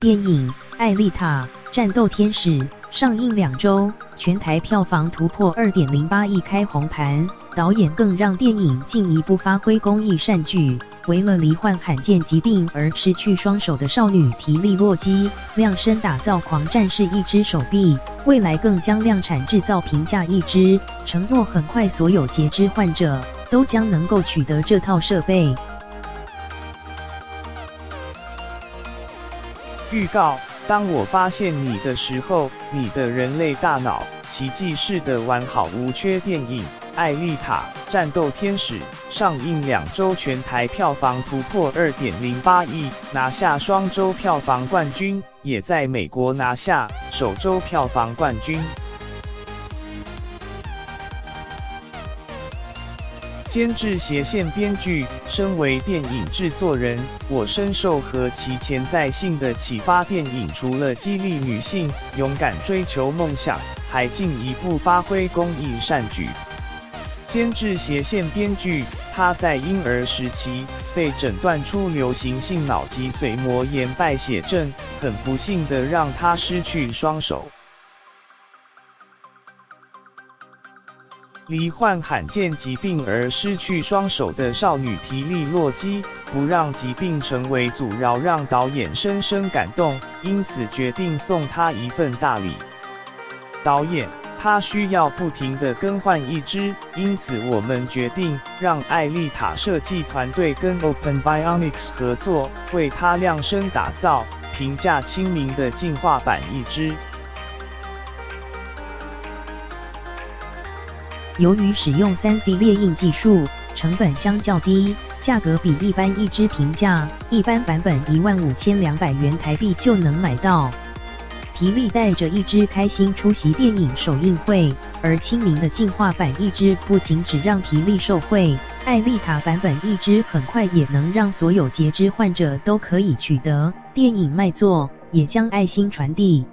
电影《艾丽塔：战斗天使》上映2周，全台票房突破 2.08 亿开红盘。导演更让电影进一步发挥公益善举，为了罹患罕见疾病而失去双手的少女提利洛基量身打造狂战士一只手臂，未来更将量产制造平价一只，承诺很快所有截肢患者都将能够取得这套设备。预告：当我发现你的时候，你的人类大脑奇迹式的完好无缺电影《艾丽塔：战斗天使》上映2周，全台票房突破 2.08 亿，拿下双周票房冠军，也在美国拿下首周票房冠军。监制斜线编剧，身为电影制作人，我深受何其潜在性的启发。电影除了激励女性勇敢追求梦想，还进一步发挥公益善举。监制斜线编剧，他在婴儿时期被诊断出流行性脑脊髓膜炎败血症，很不幸的让他失去双手。罹患罕见疾病而失去双手的少女提利洛基，不让疾病成为阻挠，让导演深深感动，因此决定送她一份大礼。导演，她需要不停地更换一只，因此我们决定让艾丽塔设计团队跟 Open Bionics 合作，为她量身打造平价亲民的进化版一只。由于使用 3D 列印技术，成本相较低，价格比一般一支平价，一般版本15200元台币就能买到。提利带着一只开心出席电影首映会，而亲民的进化版一只不仅只让提利受惠，艾丽塔版本一只很快也能让所有截肢患者都可以取得。电影卖座，也将爱心传递。